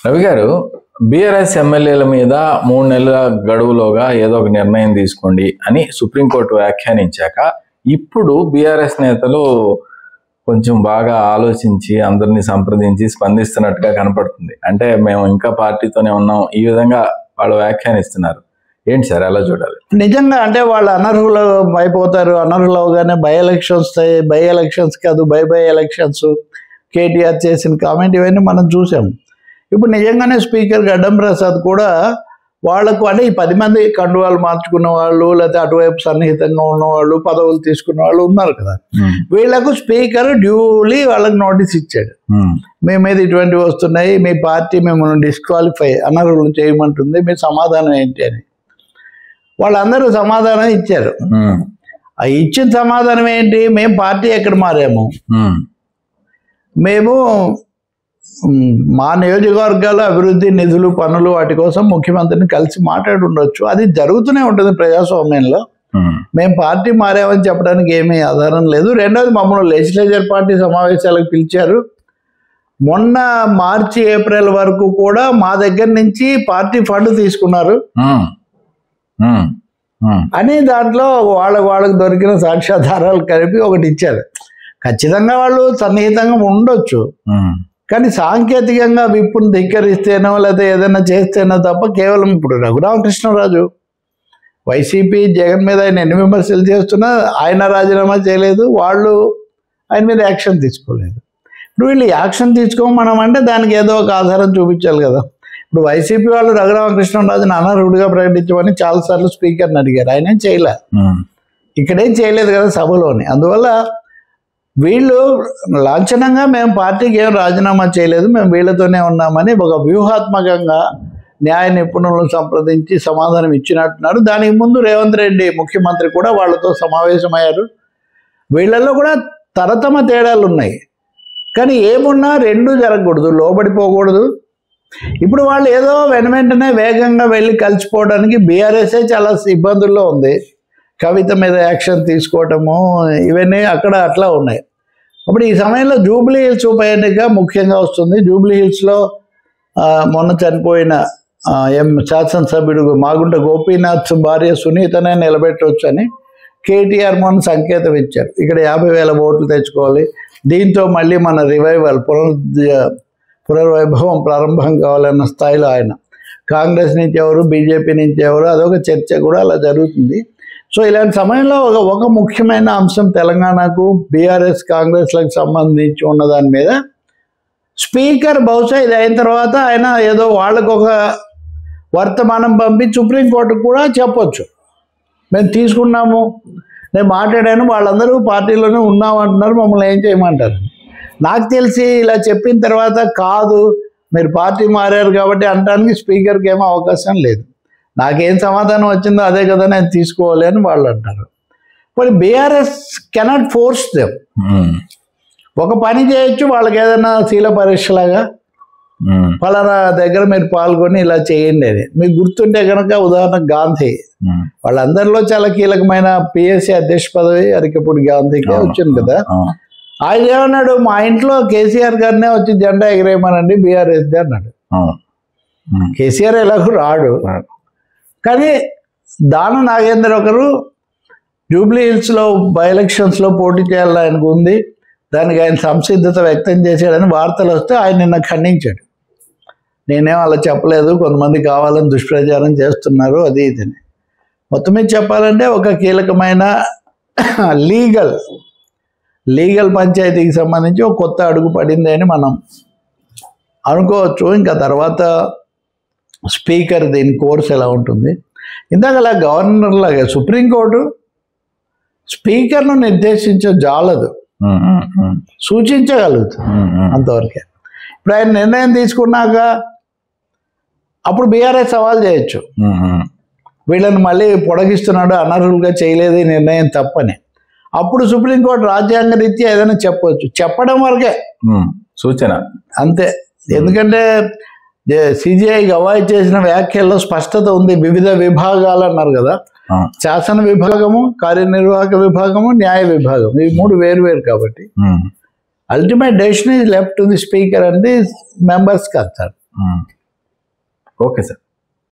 రవి గారు, బీఆర్ఎస్ ఎమ్మెల్యేల మీద 3 నెలల గడువులోగా ఏదో ఒక నిర్ణయం తీసుకోండి అని సుప్రీంకోర్టు వ్యాఖ్యానించాక ఇప్పుడు బీఆర్ఎస్ నేతలు కొంచెం బాగా ఆలోచించి అందరినీ సంప్రదించి స్పందిస్తున్నట్టుగా కనపడుతుంది. అంటే మేము ఇంకా పార్టీతోనే ఉన్నాం, ఈ విధంగా వాళ్ళు వ్యాఖ్యానిస్తున్నారు. ఏంటి సార్, ఎలా చూడాలి? నిజంగా అంటే వాళ్ళు అనర్హులు అయిపోతారు. అనర్హులు అవగానే బై ఎలక్షన్స్ కాదు, బై ఎలక్షన్స్, కేటీఆర్ చేసిన కామెంట్ ఇవన్నీ మనం చూసాం. ఇప్పుడు నిజంగానే స్పీకర్ గడ్డం ప్రసాద్ కూడా వాళ్లకు అంటే ఈ 10 మంది కండువాలు మార్చుకున్న వాళ్ళు, లేకపోతే అటువైపు సన్నిహితంగా ఉన్నవాళ్ళు, పదవులు తీసుకున్న వాళ్ళు ఉన్నారు కదా, వీళ్లకు స్పీకర్ డ్యూలీ వాళ్ళకి నోటీస్ ఇచ్చాడు. మీ మీద ఇటువంటివి వస్తున్నాయి, మీ పార్టీ మిమ్మల్ని డిస్క్వాలిఫై అనర్హులు చేయమంటుంది, మీ సమాధానం ఏంటి అని. వాళ్ళందరూ సమాధానం ఇచ్చారు. ఆ ఇచ్చిన సమాధానం ఏంటి? మేము పార్టీ ఎక్కడ మారాము, మేము మా నియోజకవర్గాల అభివృద్ధి నిధులు, పనులు, వాటి కోసం ముఖ్యమంత్రిని కలిసి మాట్లాడి ఉండొచ్చు. అది జరుగుతూనే ఉంటుంది ప్రజాస్వామ్యంలో. మేము పార్టీ మారామని చెప్పడానికి ఏమీ ఆధారం లేదు. రెండోది, మమ్మల్ని లెజిస్లేచర్ పార్టీ సమావేశాలకు పిలిచారు. మొన్న మార్చి ఏప్రిల్ వరకు కూడా మా దగ్గర నుంచి పార్టీ ఫండ్ తీసుకున్నారు అని దాంట్లో వాళ్ళకు దొరికిన సాక్ష్యాధారాలు కలిపి ఒకటి ఇచ్చారు. ఖచ్చితంగా వాళ్ళు సన్నిహితంగా ఉండొచ్చు, కానీ సాంకేతికంగా విప్పును ధిక్కరిస్తేనో లేకపోతే ఏదైనా చేస్తేనో తప్ప కేవలం ఇప్పుడు రఘురామకృష్ణరాజు వైసీపీ జగన్ మీద ఆయన ఎన్ని విమర్శలు చేస్తున్నా ఆయన రాజీనామా చేయలేదు, వాళ్ళు ఆయన మీద యాక్షన్ తీసుకోలేదు. ఇప్పుడు వీళ్ళు యాక్షన్ తీసుకోమనం అంటే దానికి ఏదో ఒక ఆధారం చూపించాలి కదా. ఇప్పుడు వైసీపీ వాళ్ళు రఘురామకృష్ణరాజుని అనర్హుడిగా ప్రకటించమని చాలాసార్లు స్పీకర్ని అడిగారు, ఆయన ఏం చేయలే, ఇక్కడేం చేయలేదు కదా సభలోని. అందువల్ల వీళ్ళు లాంఛనంగా మేము పార్టీకి ఏం రాజీనామా చేయలేదు, మేము వీళ్ళతోనే ఉన్నామని ఒక వ్యూహాత్మకంగా న్యాయ నిపుణులను సంప్రదించి సమాధానం ఇచ్చినట్టున్నారు. దానికి ముందు రేవంత్ రెడ్డి ముఖ్యమంత్రి కూడా వాళ్ళతో సమావేశమయ్యారు. వీళ్ళల్లో కూడా తరతమ తేడాలు ఉన్నాయి, కానీ ఏమున్నా రెండూ జరగకూడదు, లోబడిపోకూడదు. ఇప్పుడు వాళ్ళు ఏదో వెంటనే వేగంగా వెళ్ళి కలిసిపోవడానికి బీఆర్ఎస్ఏ చాలా ఇబ్బందుల్లో ఉంది. కవిత మీద యాక్షన్ తీసుకోవటము ఇవన్నీ అక్కడ అట్లా ఉన్నాయి. అప్పుడు ఈ సమయంలో జూబ్లీ హిల్స్ ఉప ఎన్నిక ముఖ్యంగా వస్తుంది. జూబ్లీ హిల్స్లో మొన్న చనిపోయిన శాసనసభ్యుడు మాగుంట గోపీనాథ్ భార్య సునీతనే నిలబెట్టవచ్చు అని కేటీఆర్ మొన్న సంకేతం ఇచ్చారు. ఇక్కడ 50,000 ఓట్లు తెచ్చుకోవాలి, దీంతో మళ్ళీ మన రివైవల్ పునర్వైభవం ప్రారంభం కావాలన్న స్థాయిలో ఆయన. కాంగ్రెస్ నుంచి ఎవరు, బీజేపీ నుంచి ఎవరు, అదొక చర్చ కూడా అలా జరుగుతుంది. సో ఇలాంటి సమయంలో ఒక ముఖ్యమైన అంశం తెలంగాణకు బీఆర్ఎస్ కాంగ్రెస్లకు సంబంధించి ఉన్న దాని మీద స్పీకర్ బహుశా ఇది అయిన తర్వాత ఆయన ఏదో వాళ్ళకు ఒక వర్తమానం పంపి సుప్రీంకోర్టుకు కూడా చెప్పొచ్చు, మేము తీసుకున్నాము, నేను మాట్లాడాను, వాళ్ళందరూ పార్టీలోనే ఉన్నామంటున్నారు, మమ్మల్ని ఏం చేయమంటారు. నాకు తెలిసి ఇలా చెప్పిన తర్వాత కాదు మీరు పార్టీ మారారు కాబట్టి అనడానికి స్పీకర్కి ఏమో అవకాశం లేదు. నాకేం సమాధానం వచ్చిందో అదే కదా నేను తీసుకోవాలి అని వాళ్ళు అంటారు. మరి బీఆర్ఎస్ కెనాట్ ఫోర్స్ దెమ్. ఒక పని చేయొచ్చు, వాళ్ళకి ఏదైనా శీల పరీక్షలాగా ఫలానా దగ్గర మీరు పాల్గొని ఇలా చేయండి అని. మీకు గుర్తుంటే కనుక ఉదాహరణ గాంధీ, వాళ్ళందరిలో చాలా కీలకమైన పిఎస్సి అధ్యక్ష పదవి అరికపూడి గాంధీకే వచ్చింది కదా. ఆయన ఏమన్నాడు, మా ఇంట్లో కేసీఆర్ గారినే వచ్చి జెండా ఎగిరేయమనండి బీఆర్ఎస్ది అన్నాడు. కేసీఆర్ ఎలాగూ రాడు, కానీ దాన నాగేందర్ ఒకరు జూబ్లీ హిల్స్లో బై ఎలక్షన్స్లో పోటీ చేయాలని ఆయనకు ఉంది, దానికి ఆయన సంసిద్ధత వ్యక్తం చేశాడని వార్తలు వస్తే ఆయన నిన్న ఖండించాడు. నేనేం అలా చెప్పలేదు, కొంతమంది కావాలని దుష్ప్రచారం చేస్తున్నారు అది ఇదని. మొత్తం మీద చెప్పాలంటే ఒక కీలకమైన లీగల్ పంచాయతీకి సంబంధించి ఒక కొత్త అడుగు పడింది అని మనం అనుకోవచ్చు. ఇంకా తర్వాత స్పీకర్ దీని కోర్స్ ఎలా ఉంటుంది. ఇందాక అలా గవర్నర్ లాగా సుప్రీంకోర్టు స్పీకర్ను నిర్దేశించజాలదు, సూచించగలుగుతుంది అంతవరకే. ఇప్పుడు ఆయన నిర్ణయం తీసుకున్నాక అప్పుడు బీఆర్ఎస్ సవాల్ చేయొచ్చు, వీళ్ళని మళ్ళీ పొడిగిస్తున్నాడు, అనర్హులుగా చేయలేదు, ఈ నిర్ణయం తప్పని. అప్పుడు సుప్రీంకోర్టు రాజ్యాంగ రీత్యా ఏదైనా చెప్పవచ్చు, చెప్పడం వరకే సూచన అంతే. ఎందుకంటే సిజిఐ గవాయి చేసిన వ్యాఖ్యల్లో స్పష్టత ఉంది. వివిధ విభాగాలు అన్నారు కదా, శాసన విభాగము, కార్యనిర్వాహక విభాగము, న్యాయ విభాగం, ఈ 3 వేరు కాబట్టి ultimate decision is left to the speaker and the members concern. Okay sir.